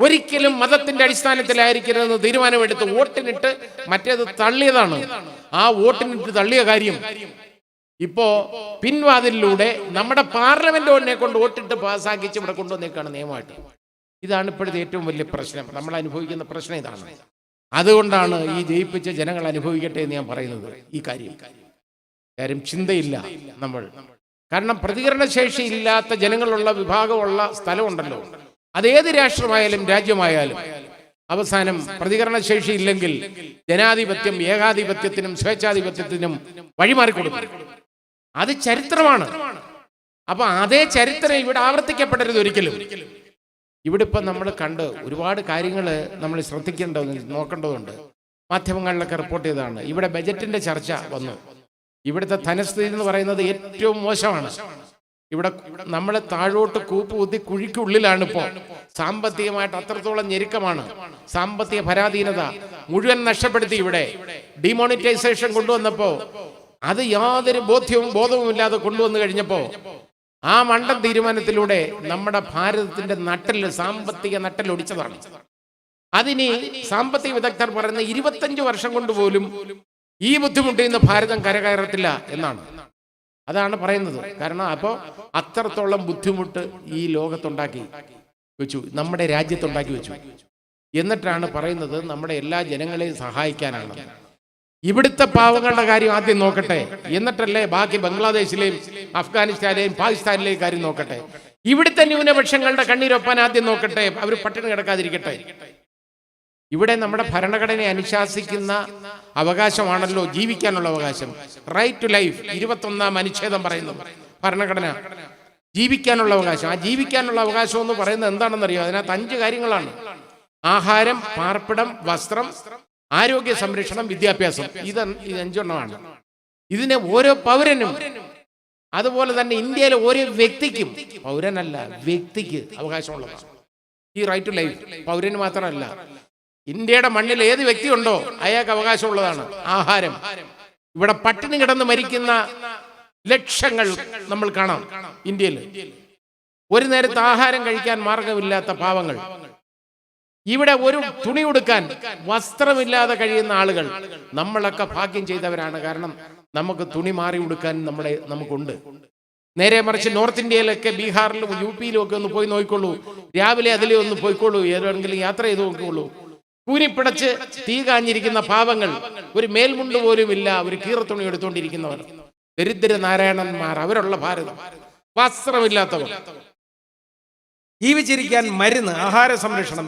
ഒരിക്കലും മതത്തിന്റെ അടിസ്ഥാനത്തിലായിരിക്കരുതെന്ന് തീരുമാനമെടുത്ത് വോട്ടിനിട്ട് മറ്റേത് തള്ളിയതാണ്. ആ വോട്ടിനിട്ട് തള്ളിയ കാര്യം ഇപ്പോ പിൻവാതിലൂടെ നമ്മുടെ പാർലമെന്റിനെ കൊണ്ട് വോട്ടിട്ട് പാസ്സാക്കിച്ച് ഇവിടെ കൊണ്ടുവന്നേക്കാണ് നിയമമായിട്ട്. ഇതാണ് ഇപ്പോഴത്തെ ഏറ്റവും വലിയ പ്രശ്നം, നമ്മൾ അനുഭവിക്കുന്ന പ്രശ്നം ഇതാണ്. അതുകൊണ്ടാണ് ഈ ജയിപ്പിച്ച ജനങ്ങൾ അനുഭവിക്കട്ടെ എന്ന് ഞാൻ പറയുന്നത്. ഈ കാര്യം ചിന്തയില്ല നമ്മൾ, കാരണം പ്രതികരണശേഷി ഇല്ലാത്ത ജനങ്ങളുള്ള വിഭാഗമുള്ള സ്ഥലമുണ്ടല്ലോ, അതേത് രാഷ്ട്രമായാലും രാജ്യമായാലും അവസാനം പ്രതികരണശേഷി ഇല്ലെങ്കിൽ ജനാധിപത്യം ഏകാധിപത്യത്തിനും സ്വേച്ഛാധിപത്യത്തിനും വഴിമാറിക്കൊടുക്കും. അത് ചരിത്രമാണ്. അപ്പൊ അതേ ചരിത്രം ഇവിടെ ആവർത്തിക്കപ്പെടരുത് ഒരിക്കലും. ഇവിടെ ഇപ്പം നമ്മൾ കണ്ട് ഒരുപാട് കാര്യങ്ങൾ നമ്മൾ നോക്കേണ്ടതുണ്ട്. മാധ്യമങ്ങളിലൊക്കെ റിപ്പോർട്ട് ചെയ്തതാണ്. ഇവിടെ ബജറ്റിന്റെ ചർച്ച വന്നു. ഇവിടുത്തെ ധനസ്ഥിതി എന്ന് പറയുന്നത് ഏറ്റവും മോശമാണ്. ഇവിടെ നമ്മൾ താഴോട്ട് കൂപ്പുകുത്തി കുഴിക്കുള്ളിലാണ് ഇപ്പോൾ. സാമ്പത്തികമായിട്ട് അത്രത്തോളം ഞെരുക്കമാണ്, സാമ്പത്തിക പരാധീനത മുഴുവൻ നഷ്ടപ്പെടുത്തി. ഇവിടെ ഡിമോണിറ്റൈസേഷൻ കൊണ്ടുവന്നപ്പോൾ അത് യാതൊരു ബോധവും ഇല്ലാതെ കൊണ്ടുവന്നു കഴിഞ്ഞപ്പോൾ ആ മണ്ടൻ തീരുമാനത്തിലൂടെ നമ്മുടെ ഭാരതത്തിന്റെ സാമ്പത്തിക നട്ടലൊടിച്ചതാണ്. അതിന് സാമ്പത്തിക വിദഗ്ധർ പറയുന്ന 25 വർഷം കൊണ്ട് പോലും ഈ ബുദ്ധിമുട്ടിൽ നിന്ന് ഭാരതം കരകയറത്തില്ല എന്നാണ്. അതാണ് പറയുന്നത്. കാരണം അപ്പോൾ അത്രത്തോളം ബുദ്ധിമുട്ട് ഈ ലോകത്തുണ്ടാക്കി വെച്ചു, നമ്മുടെ രാജ്യത്തുണ്ടാക്കി വെച്ചു. എന്നിട്ടാണ് പറയുന്നത് നമ്മുടെ എല്ലാ ജനങ്ങളെയും സഹായിക്കാനാണ്. ഇവിടുത്തെ പാവങ്ങളുടെ കാര്യം ആദ്യം നോക്കട്ടെ, എന്നിട്ടല്ലേ ബാക്കി ബംഗ്ലാദേശിലെയും അഫ്ഗാനിസ്ഥാനിലെയും പാകിസ്ഥാനിലെയും കാര്യം നോക്കട്ടെ. ഇവിടുത്തെ ന്യൂനപക്ഷങ്ങളുടെ കണ്ണീരൊപ്പാൻ ആദ്യം നോക്കട്ടെ, അവർ പട്ടിണി കിടക്കാതിരിക്കട്ടെ. ഇവിടെ നമ്മുടെ ഭരണഘടനയെ അനുശാസിക്കുന്ന അവകാശമാണല്ലോ ജീവിക്കാനുള്ള അവകാശം, റൈറ്റ് ടു ലൈഫ്. 21ാം അനുച്ഛേദം പറയുന്നു ഭരണഘടന, ജീവിക്കാനുള്ള അവകാശം. ആ ജീവിക്കാനുള്ള അവകാശം എന്ന് പറയുന്നത് എന്താണെന്നറിയോ? അതിനകത്ത് 5 കാര്യങ്ങളാണ്: ആഹാരം, പാർപ്പിടം, വസ്ത്രം, ആരോഗ്യ സംരക്ഷണം, വിദ്യാഭ്യാസം. ഇത് 5 എണ്ണമാണ്. ഇതിനെ ഓരോ പൗരനും, അതുപോലെ തന്നെ ഇന്ത്യയിലെ ഓരോ വ്യക്തിക്കും, പൗരനല്ല വ്യക്തിക്ക് അവകാശമുള്ളതാണ് ഈ റൈറ്റ് ടു ലൈഫ്. പൗരന് മാത്രമല്ല, ഇന്ത്യയുടെ മണ്ണിൽ ഏത് വ്യക്തിയുണ്ടോ അയാൾക്ക് അവകാശമുള്ളതാണ്. ആഹാരം, ഇവിടെ പട്ടിണി കിടന്ന് മരിക്കുന്ന ലക്ഷങ്ങൾ നമ്മൾ കാണാം ഇന്ത്യയിൽ. ഒരു നേരത്തെ ആഹാരം കഴിക്കാൻ മാർഗമില്ലാത്ത പാവങ്ങൾ, ഇവിടെ ഒരു തുണി ഉടുക്കാൻ വസ്ത്രമില്ലാതെ കഴിയുന്ന ആളുകൾ. നമ്മളൊക്കെ ഭാഗ്യം ചെയ്തവരാണ്, കാരണം നമുക്ക് തുണി മാറി ഉടുക്കാൻ നമുക്കുണ്ട്. നേരെ മറിച്ച് നോർത്ത് ഇന്ത്യയിലൊക്കെ ബീഹാറിലും UP-യിലും ഒക്കെ ഒന്ന് പോയി നോക്കിക്കോളൂ, രാവിലെ അതിലെ ഒന്ന് പോയിക്കോളൂ, ഏതെങ്കിലും യാത്ര ചെയ്ത് നോക്കിക്കോളൂ. കൂനിപ്പിടച്ച് തീ കാഞ്ഞിരിക്കുന്ന പാവങ്ങൾ, ഒരു മേൽമുണ്ട് പോലും ഇല്ല, ഒരു കീറത്തുണി എടുത്തുകൊണ്ടിരിക്കുന്നവർ, ദരിദ്ര നാരായണന്മാർ, അവരുള്ള ഭാരതം. വസ്ത്രമില്ലാത്തവർ, ജീവിച്ചിരിക്കാൻ മരുന്ന്, ആഹാര സംരക്ഷണം,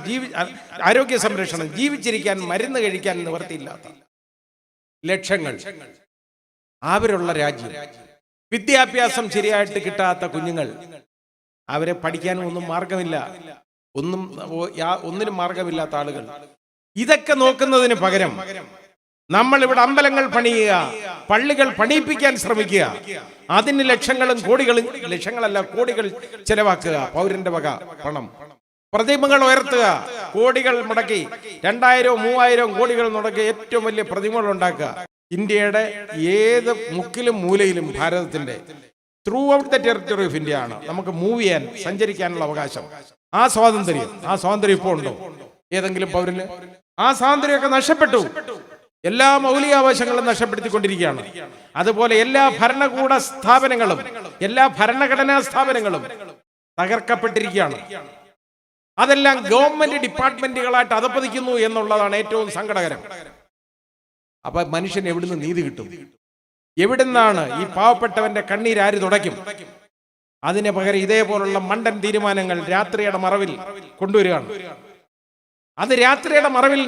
ആരോഗ്യ സംരക്ഷണം, ജീവിച്ചിരിക്കാൻ മരുന്ന് കഴിക്കാൻ നിവർത്തിയില്ലാത്ത ലക്ഷങ്ങൾ, അവരുള്ള രാജ്യം. വിദ്യാഭ്യാസം ശരിയായിട്ട് കിട്ടാത്ത കുഞ്ഞുങ്ങൾ, അവരെ പഠിക്കാനും ഒന്നും മാർഗമില്ല, ഒന്നിനും മാർഗമില്ലാത്ത ആളുകൾ. ഇതൊക്കെ നോക്കുന്നതിന് പകരം നമ്മളിവിടെ അമ്പലങ്ങൾ പണിയുക, പള്ളികൾ പണിയിപ്പിക്കാൻ ശ്രമിക്കുക, അതിന് ലക്ഷങ്ങളും കോടികളും, ലക്ഷങ്ങളല്ല കോടികൾ ചെലവാക്കുക, പൗരന്റെ വക പണം. പ്രതിമകൾ ഉയർത്തുക, കോടികൾ മുടക്കി, 2000-3000 കോടികൾ മുടക്കി ഏറ്റവും വലിയ പ്രതിമകൾ ഉണ്ടാക്കുക. ഇന്ത്യയുടെ ഏത് മുക്കിലും മൂലയിലും ഭാരതത്തിന്റെ through out the territory of India ആണ് നമുക്ക് മൂവ് ചെയ്യാൻ, സഞ്ചരിക്കാനുള്ള അവകാശം. ആ സ്വാതന്ത്ര്യം ഇപ്പോൾ ഉണ്ടോ ഏതെങ്കിലും പൗരന്? ആ സ്വാതന്ത്ര്യമൊക്കെ നഷ്ടപ്പെട്ടു. എല്ലാ മൗലികാവകാശങ്ങളും നഷ്ടപ്പെടുത്തിക്കൊണ്ടിരിക്കുകയാണ്. അതുപോലെ എല്ലാ ഭരണകൂട സ്ഥാപനങ്ങളും, എല്ലാ ഭരണഘടനാ സ്ഥാപനങ്ങളും തകർക്കപ്പെട്ടിരിക്കുകയാണ്. അതെല്ലാം ഗവൺമെന്റ് ഡിപ്പാർട്ട്മെന്റുകളായിട്ട് അധപ്പതിക്കുന്നു എന്നുള്ളതാണ് ഏറ്റവും സങ്കടകരം. അപ്പൊ മനുഷ്യൻ എവിടുന്ന് നീതി കിട്ടും? എവിടുന്നാണ് ഈ പാവപ്പെട്ടവന്റെ കണ്ണീരാര് തുടയ്ക്കും? അതിന് പകരം ഇതേപോലുള്ള മണ്ടൻ തീരുമാനങ്ങൾ രാത്രിയുടെ മറവിൽ കൊണ്ടുവരികയാണ്. അത് രാത്രിയുടെ മറവിൽ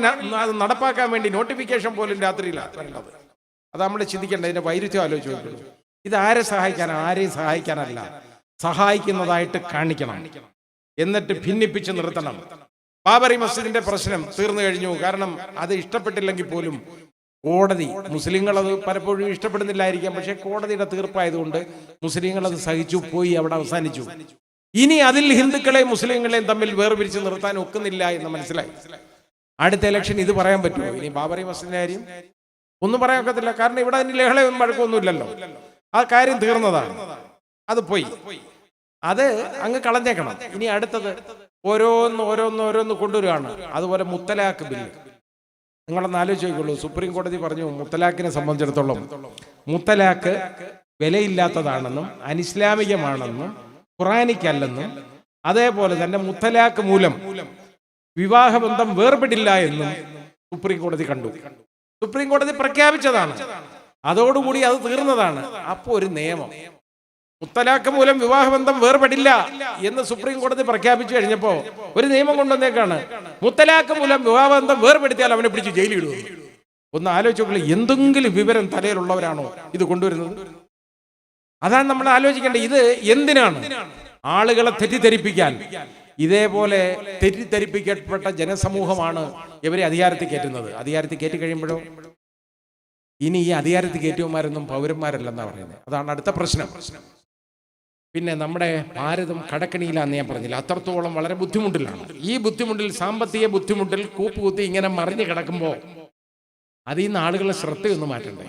നടപ്പാക്കാൻ വേണ്ടി നോട്ടിഫിക്കേഷൻ പോലും രാത്രിയിലാണ് വരേണ്ടത്. അത് നമ്മൾ ചിന്തിക്കേണ്ട, ഇതിന്റെ വൈരുദ്ധ്യം ആലോചിച്ച് നോക്കുന്നു. ഇത് ആരെ സഹായിക്കാനാണ്? ആരെയും സഹായിക്കാനല്ല, സഹായിക്കുന്നതായിട്ട് കാണിക്കണം, എന്നിട്ട് ഭിന്നിപ്പിച്ച് നിർത്തണം. ബാബറി മസ്ജിദിന്റെ പ്രശ്നം തീർന്നു കഴിഞ്ഞു. കാരണം അത് ഇഷ്ടപ്പെട്ടില്ലെങ്കിൽ പോലും കോടതി, മുസ്ലിങ്ങൾ അത് പലപ്പോഴും ഇഷ്ടപ്പെടുന്നില്ലായിരിക്കാം, പക്ഷെ കോടതിയുടെ തീർപ്പായതുകൊണ്ട് മുസ്ലിങ്ങൾ അത് സഹിച്ചു പോയി, അവിടെ അവസാനിച്ചു. ഇനി അതിൽ ഹിന്ദുക്കളെയും മുസ്ലിങ്ങളെയും തമ്മിൽ വേർപിരിച്ച് നിർത്താൻ ഒക്കുന്നില്ല എന്ന് മനസ്സിലായി. അടുത്ത ഇലക്ഷൻ ഇത് പറയാൻ പറ്റുമോ? ഇനി ബാബറി മസ്ജിദിന്റെ കാര്യം ഒന്നും പറയാൻ ഒക്കത്തില്ല. കാരണം ഇവിടെ അതിന് ലഹളയും വഴക്കൊന്നുമില്ലല്ലോ. ആ കാര്യം തീർന്നതാണ്, അത് പോയി, അത് അങ്ങ് കളഞ്ഞേക്കണം. ഇനി അടുത്തത് ഓരോന്ന് കൊണ്ടുവരികയാണ്. അതുപോലെ മുത്തലാഖ് ബില്ല് നിങ്ങളൊന്ന് ആലോചിച്ച് നോക്കുള്ളൂ. സുപ്രീം കോടതി പറഞ്ഞു മുത്തലാഖിനെ സംബന്ധിച്ചിടത്തോളം മുത്തലാഖ് വിലയില്ലാത്തതാണെന്നും അനിസ്ലാമികമാണെന്നും ഖുറാനിക്കല്ലെന്നും അതേപോലെ തന്നെ മുത്തലാഖ് മൂലം വിവാഹബന്ധം വേർപെടില്ല എന്നും സുപ്രീം കോടതി കണ്ടു. സുപ്രീം കോടതി പ്രഖ്യാപിച്ചതാണ്, അതോടുകൂടി അത് തീർന്നതാണ്. അപ്പോ ഒരു നിയമം, മുത്തലാഖ് മൂലം വിവാഹബന്ധം വേർപെടില്ല എന്ന് സുപ്രീം കോടതി പ്രഖ്യാപിച്ചു കഴിഞ്ഞപ്പോ ഒരു നിയമം കൊണ്ടുവന്നേക്കാണ്, മുത്തലാഖ് മൂലം വിവാഹബന്ധം വേർപെടുത്തിയാൽ അവനെ പിടിച്ച് ജയിലിൽ ഇടുക. ഒന്ന് ആലോചിച്ചോളൂ, എന്തെങ്കിലും വിവരം തലയിലുള്ളവരാണോ ഇത് കൊണ്ടുവരുന്നത്? അതാണ് നമ്മൾ ആലോചിക്കേണ്ടത്. ഇത് എന്തിനാണ്? ആളുകളെ തെറ്റിദ്ധരിപ്പിക്കാൻ. ഇതേപോലെ തെറ്റിദ്ധരിപ്പിക്കപ്പെട്ട ജനസമൂഹമാണ് ഇവരെ അധികാരത്തിൽ കയറ്റുന്നത്. അധികാരത്തിൽ കയറ്റി കഴിയുമ്പോഴോ ഇനി ഈ അധികാരത്തിൽ കയറ്റിയവന്മാരൊന്നും പൗരന്മാരല്ലെന്നാ പറയുന്നത്. അതാണ് അടുത്ത പ്രശ്നം. പിന്നെ നമ്മുടെ ഭാരതം കടക്കണിയിലാന്ന് ഞാൻ പറഞ്ഞില്ല, അത്രത്തോളം വളരെ ബുദ്ധിമുട്ടിലാണ്. ഈ ബുദ്ധിമുട്ടിൽ, സാമ്പത്തിക ബുദ്ധിമുട്ടിൽ കൂപ്പുകുത്തി ഇങ്ങനെ മറിഞ്ഞു കിടക്കുമ്പോൾ അതിൽ നിന്ന് ആളുകളെ ശ്രദ്ധയൊന്നും മാറ്റണ്ടേ?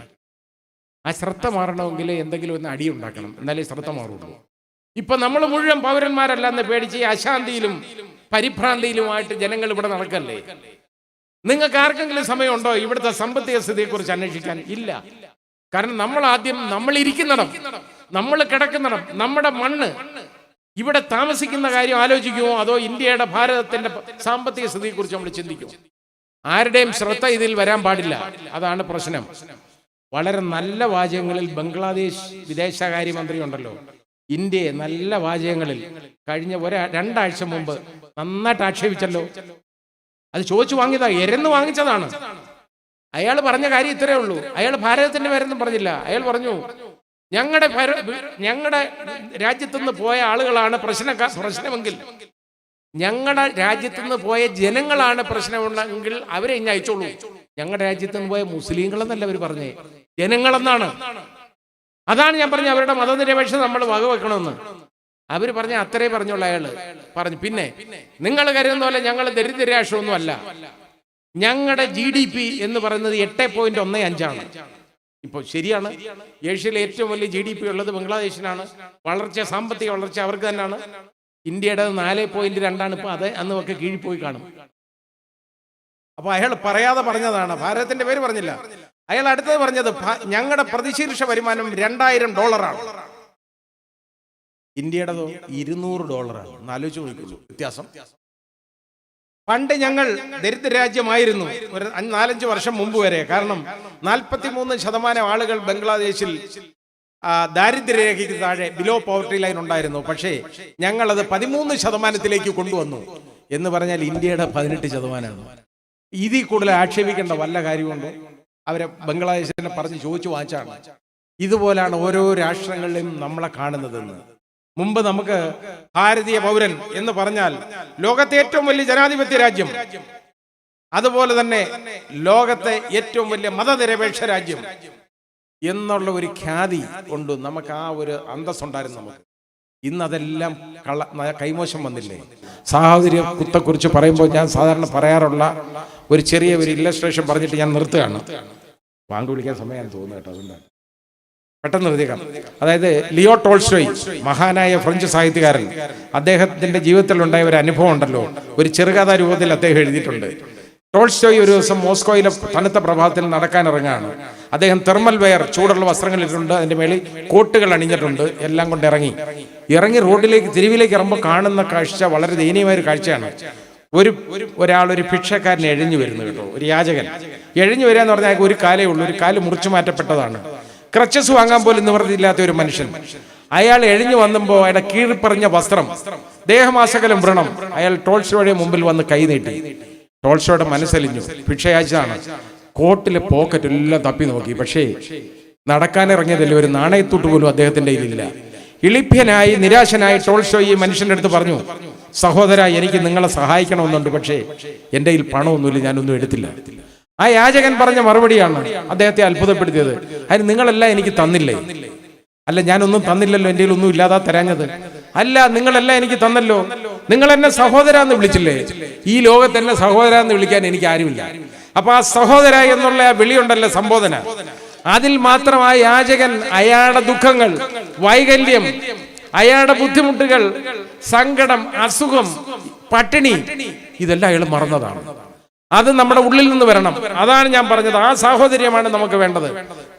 ആ ശ്രദ്ധ മാറണമെങ്കിൽ എന്തെങ്കിലും ഒന്ന് അടിയുണ്ടാക്കണം, എന്നാലേ ശ്രദ്ധ മാറുള്ളൂ. ഇപ്പൊ നമ്മൾ മുഴുവൻ പൗരന്മാരല്ലെന്ന് പേടിച്ച് അശാന്തിയിലും പരിഭ്രാന്തിയിലുമായിട്ട് ജനങ്ങൾ ഇവിടെ നടക്കല്ലേ? നിങ്ങൾക്ക് ആർക്കെങ്കിലും സമയമുണ്ടോ ഇവിടുത്തെ സാമ്പത്തിക സ്ഥിതിയെക്കുറിച്ച് അന്വേഷിക്കാൻ? ഇല്ല. കാരണം നമ്മൾ ഇരിക്കുന്നിടം, നമ്മൾ കിടക്കുന്നിടം, നമ്മുടെ മണ്ണ്, ഇവിടെ താമസിക്കുന്ന കാര്യം ആലോചിക്കുമോ? അതോ ഇന്ത്യയുടെ, ഭാരതത്തിന്റെ സാമ്പത്തിക സ്ഥിതിയെക്കുറിച്ച് നമ്മൾ ചിന്തിക്കുമോ? ആരുടെയും ശ്രദ്ധ ഇതിൽ വരാൻ പാടില്ല. അതാണ് പ്രശ്നം. വളരെ നല്ല വാചകങ്ങളിൽ ബംഗ്ലാദേശ് വിദേശകാര്യമന്ത്രി ഉണ്ടല്ലോ, ഇന്ത്യയെ നല്ല വാചകങ്ങളിൽ കഴിഞ്ഞ 2 ആഴ്ച മുമ്പ് നന്നായിട്ട് ആക്ഷേപിച്ചല്ലോ. അത് ചോദിച്ചു വാങ്ങിയതാ, എരന്ന് വാങ്ങിച്ചതാണ്. അയാൾ പറഞ്ഞ കാര്യം ഇത്രയേ ഉള്ളൂ. അയാൾ ഭാരതത്തിന്റെ പേരൊന്നും പറഞ്ഞില്ല. അയാൾ പറഞ്ഞു ഞങ്ങളുടെ രാജ്യത്തുനിന്ന് പോയ ആളുകളാണ് പ്രശ്നമെങ്കിൽ, ഞങ്ങളുടെ രാജ്യത്തുനിന്ന് പോയ ജനങ്ങളാണ് പ്രശ്നമുണ്ടെങ്കിൽ അവരെ ഇനി അയച്ചോളൂ. ഞങ്ങളുടെ രാജ്യത്തുനിന്ന് പോയ മുസ്ലിങ്ങളെന്നല്ല അവർ പറഞ്ഞേ, ജനങ്ങളെന്നാണ്. അതാണ് ഞാൻ പറഞ്ഞ അവരുടെ മതനിരപേക്ഷത നമ്മൾ വകവെക്കണമെന്ന്. അവർ പറഞ്ഞ അത്രേ പറഞ്ഞുള്ള അയാള് പറഞ്ഞു. പിന്നെ നിങ്ങൾ കരുതുന്ന പോലെ ഞങ്ങൾ ദരിദ്ര രാഷ്ട്രമൊന്നും അല്ല. ഞങ്ങളുടെ GDP എന്ന് പറയുന്നത് 8.15 ഇപ്പോൾ ശരിയാണ്. ഏഷ്യയിലെ ഏറ്റവും വലിയ GDP ഉള്ളത് ബംഗ്ലാദേശിനാണ്. സാമ്പത്തിക വളർച്ച അവർക്ക് തന്നെയാണ്. ഇന്ത്യയുടെ 4.2 ഇപ്പൊ അത് അന്ന് ഒക്കെ കീഴിപ്പോയി കാണും. അപ്പൊ അയാൾ പറയാതെ പറഞ്ഞതാണ്, ഭാരതത്തിന്റെ പേര് പറഞ്ഞില്ല. അയാൾ അടുത്തത് പറഞ്ഞത് ഞങ്ങളുടെ പ്രതിശീർഷ വരുമാനം $2000. ഇന്ത്യയുടേതോ $200. ആലോചിച്ച് നോക്കിയുള്ളൂ വ്യത്യാസം. പണ്ട് ഞങ്ങൾ ദരിദ്ര രാജ്യമായിരുന്നു ഒരു 4-5 വർഷം മുമ്പ് വരെ. കാരണം 43% ആളുകൾ ബംഗ്ലാദേശിൽ ദാരിദ്ര്യരേഖയ്ക്ക് താഴെ, ബിലോ പോവർട്ടി ലൈൻ ഉണ്ടായിരുന്നു. പക്ഷേ ഞങ്ങളത് 13% കൊണ്ടുവന്നു എന്ന് പറഞ്ഞാൽ ഇന്ത്യയുടെ 18%. ഇതിൽ കൂടുതൽ ആക്ഷേപിക്കേണ്ട വല്ല കാര്യമുണ്ടോ? അവരെ ബംഗ്ലാദേശിനെ പറഞ്ഞ് ചോദിച്ചു വാങ്ങിച്ചാണ്. ഇതുപോലാണ് ഓരോ രാഷ്ട്രങ്ങളിലും നമ്മളെ കാണുന്നതെന്ന്. മുമ്പ് നമുക്ക് ഭാരതീയ പൗരൻ എന്ന് പറഞ്ഞാൽ ലോകത്തെ ഏറ്റവും വലിയ ജനാധിപത്യ രാജ്യം, അതുപോലെ തന്നെ ലോകത്തെ ഏറ്റവും വലിയ മതനിരപേക്ഷ രാജ്യം എന്നുള്ള ഒരു ഖ്യാതി കൊണ്ട് നമുക്ക് ആ ഒരു അന്തസ്സുണ്ടായിരുന്നു നമുക്ക്. ഇന്ന് അതെല്ലാം കൈമോശം വന്നില്ലേ? സാഹോദര്യത്തെക്കുറിച്ച് പറയുമ്പോൾ ഞാൻ സാധാരണ പറയാറുള്ള ഒരു ചെറിയ ഇല്ലസ്ട്രേഷൻ പറഞ്ഞിട്ട് ഞാൻ നിർത്തുകയാണ്. വാങ്ങി വിളിക്കാൻ സമയം തോന്നുന്നു കേട്ടോ, അതുകൊണ്ടാണ് പെട്ടെന്ന് നിർത്തിയേക്കാം. അതായത് ലിയോ ടോൾസ്റ്റോയ്, മഹാനായ ഫ്രഞ്ച് സാഹിത്യകാരൻ, അദ്ദേഹത്തിന്റെ ജീവിതത്തിൽ ഉണ്ടായ ഒരു അനുഭവം ഉണ്ടല്ലോ, ഒരു ചെറുകഥാ രൂപത്തിൽ അദ്ദേഹം എഴുതിയിട്ടുണ്ട്. ടോൾസ്റ്റോയ് ഒരു ദിവസം മോസ്കോയിലെ തണുത്ത പ്രഭാതത്തിൽ നടക്കാനിറങ്ങാണ്. അദ്ദേഹം തെർമൽ വെയർ, ചൂടുള്ള വസ്ത്രങ്ങൾ ഇട്ടിട്ടുണ്ട്, അതിന്റെ മേളിൽ കോട്ടുകൾ അണിഞ്ഞിട്ടുണ്ട്, എല്ലാം കൊണ്ട് ഇറങ്ങി റോഡിലേക്ക്, തെരുവിലേക്ക് ഇറങ്ങുമ്പോൾ കാണുന്ന കാഴ്ച വളരെ ദയനീയമായ ഒരു കാഴ്ചയാണ്. ഒരു ഭിക്ഷക്കാരൻ എഴിഞ്ഞു വരുന്നു കേട്ടോ, ഒരു യാചകൻ എഴിഞ്ഞു വരിക എന്ന് പറഞ്ഞാൽ ഒരു കാലേ ഉള്ളൂ, ഒരു കാല് മുറിച്ചു മാറ്റപ്പെട്ടതാണ്, ക്രച്ചസ് വാങ്ങാൻ പോലും നിവൃത്തിയില്ലാത്ത ഒരു മനുഷ്യൻ. അയാൾ എഴിഞ്ഞു വന്നപ്പോൾ അയാളുടെ കീഴ്പ്പറഞ്ഞ വസ്ത്രം, ദേഹമാസകലം വ്രണം. അയാൾ ടോൾസ്റ്റോയുടെ മുമ്പിൽ വന്ന് കൈ നീട്ടി. ടോൾസ്റ്റോയുടെ മനസ്സലിഞ്ഞു. ഭിക്ഷയാഴ്ചയാണ്. കോട്ടിലെ പോക്കറ്റ് എല്ലാം തപ്പി നോക്കി, പക്ഷേ നടക്കാനിറങ്ങിയതല്ലേ, ഒരു നാണയത്തൂട്ട് പോലും അദ്ദേഹത്തിന്റെ കയ്യിലില്ല. ഇളിഭ്യനായി നിരാശനായി ടോൾസ്റ്റോയ് ഈ മനുഷ്യന്റെ അടുത്ത് പറഞ്ഞു, സഹോദര എനിക്ക് നിങ്ങളെ സഹായിക്കണമെന്നുണ്ട്, പക്ഷേ എൻ്റെ കയ്യിൽ പണമൊന്നുമില്ല, ഞാനൊന്നും എടുത്തില്ല. ആ യാചകൻ പറഞ്ഞ മറുപടിയാണ് അദ്ദേഹത്തെ അത്ഭുതപ്പെടുത്തിയത്. അതിന് നിങ്ങളെല്ലാം എനിക്ക് തന്നില്ലേ? അല്ല, ഞാനൊന്നും തന്നില്ലല്ലോ, എൻ്റെ കയ്യിൽ ഒന്നും ഇല്ലാതാ തരാഞ്ഞത്. അല്ല, നിങ്ങളെല്ലാം എനിക്ക് തന്നല്ലോ, നിങ്ങൾ എന്നെ സഹോദര എന്ന് വിളിച്ചില്ലേ? ഈ ലോകത്ത് എന്നെ സഹോദര എന്ന് വിളിക്കാൻ എനിക്ക് ആരുമില്ല. അപ്പൊ ആ സഹോദര എന്നുള്ള ആ വിളിയുണ്ടല്ലോ, സംബോധന, അതിൽ മാത്രം ആ യാചകൻ അയാളുടെ ദുഃഖങ്ങൾ, വൈകല്യം, അയാളുടെ ബുദ്ധിമുട്ടുകൾ, സങ്കടം, അസുഖം, പട്ടിണി, ഇതെല്ലാം അയാൾ മറന്നതാണ്. അത് നമ്മുടെ ഉള്ളിൽ നിന്ന് വരണം. അതാണ് ഞാൻ പറഞ്ഞത്, ആ സാഹോദര്യമാണ് നമുക്ക് വേണ്ടത്.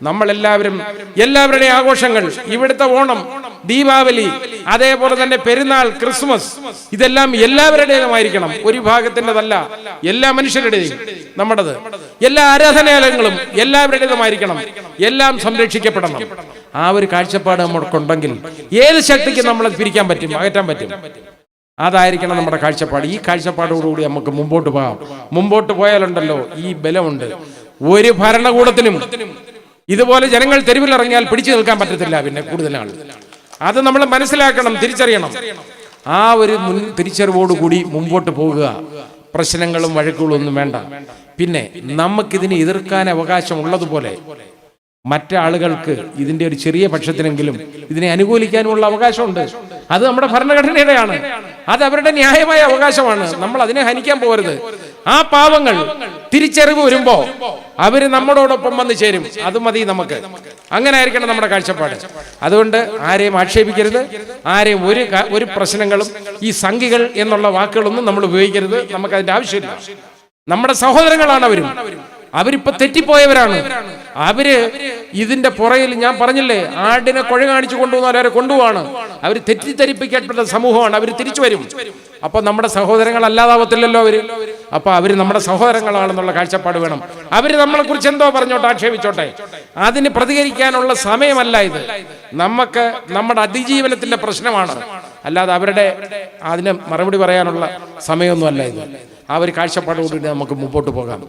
നമ്മൾ എല്ലാവരുടെയും ആഘോഷങ്ങൾ, ഇവിടുത്തെ ഓണം, ദീപാവലി, അതേപോലെ തന്നെ പെരുന്നാൾ, ക്രിസ്മസ്, ഇതെല്ലാം എല്ലാവരുടേതുമായിരിക്കണം. ഒരു വിഭാഗത്തിൻ്റെതല്ല, എല്ലാ മനുഷ്യരുടെയും, നമ്മുടേത്. എല്ലാ ആരാധനാലയങ്ങളും എല്ലാവരുടേതുമായിരിക്കണം. എല്ലാം സംരക്ഷിക്കപ്പെടണം. ആ ഒരു കാഴ്ചപ്പാട് നമുക്കുണ്ടെങ്കിൽ ഏത് ശക്തിക്ക് നമ്മളെ പിരിക്കാൻ പറ്റും, അകറ്റാൻ പറ്റും. അതായിരിക്കണം നമ്മുടെ കാഴ്ചപ്പാട്. ഈ കാഴ്ചപ്പാടോടുകൂടി നമുക്ക് മുമ്പോട്ട് പോകാം. മുമ്പോട്ട് പോയാലുണ്ടല്ലോ ഈ ബലമുണ്ട്. ഒരു ഭരണകൂടത്തിനും ഇതുപോലെ ജനങ്ങൾ തെരുവിലിറങ്ങിയാൽ പിടിച്ചു നിൽക്കാൻ പറ്റത്തില്ല. പിന്നെ കൂടുതൽ ആൾ അത് നമ്മൾ മനസ്സിലാക്കണം, തിരിച്ചറിയണം. ആ ഒരു തിരിച്ചറിവോടുകൂടി മുമ്പോട്ട് പോകുക. പ്രശ്നങ്ങളും വഴക്കുകളും ഒന്നും വേണ്ട. പിന്നെ നമുക്കിതിനെ എതിർക്കാൻ അവകാശം ഉള്ളതുപോലെ മറ്റാളുകൾക്ക് ഇതിന്റെ ഒരു ചെറിയ പക്ഷത്തിനെങ്കിലും ഇതിനെ അനുകൂലിക്കാനുമുള്ള അവകാശമുണ്ട്. അത് നമ്മുടെ ഭരണഘടനയുടെയാണ്. അത് അവരുടെ ന്യായമായ അവകാശമാണ്. നമ്മൾ അതിനെ ഹനിക്കാൻ പോകരുത്. ആ പാവങ്ങൾ തിരിച്ചറിവ് വരുമ്പോ അവര് നമ്മളോടൊപ്പം വന്ന് ചേരും. അത് മതി നമുക്ക്. അങ്ങനെ ആയിരിക്കണം നമ്മുടെ കാഴ്ചപ്പാട്. അതുകൊണ്ട് ആരെയും ആക്ഷേപിക്കരുത്, ആരെയും ഒരു പ്രശ്നങ്ങളും ഈ സംഘികൾ എന്നുള്ള വാക്കുകളൊന്നും നമ്മൾ ഉപയോഗിക്കരുത്. നമുക്കതിന്റെ ആവശ്യമില്ല. നമ്മുടെ സഹോദരങ്ങളാണ് അവരും. അവരിപ്പോ തെറ്റിപ്പോയവരാണ്. അവര് ഇതിന്റെ പുറയിൽ ഞാൻ പറഞ്ഞില്ലേ, ആടിനെ കുഴ കാണിച്ചു കൊണ്ടുപോകുന്ന അവരെ കൊണ്ടുപോവാണ്. അവർ തെറ്റിദ്ധരിപ്പിക്കപ്പെട്ട സമൂഹമാണ്. അവർ തിരിച്ചു വരും. അപ്പൊ നമ്മുടെ സഹോദരങ്ങൾ അല്ലാതാവത്തില്ലല്ലോ അവര്. അപ്പൊ അവര് നമ്മുടെ സഹോദരങ്ങളാണെന്നുള്ള കാഴ്ചപ്പാട് വേണം. അവര് നമ്മളെ കുറിച്ച് എന്തോ പറഞ്ഞോട്ടെ, ആക്ഷേപിച്ചോട്ടെ, അതിന് പ്രതികരിക്കാനുള്ള സമയമല്ല ഇത്. നമുക്ക് നമ്മുടെ അതിജീവനത്തിന്റെ പ്രശ്നമാണ്, അല്ലാതെ അവരുടെ അതിന് മറുപടി പറയാനുള്ള സമയമൊന്നും അല്ല ഇത്. ആ ഒരു കാഴ്ചപ്പാടോടുകൂടി നമുക്ക് മുമ്പോട്ട് പോകാം.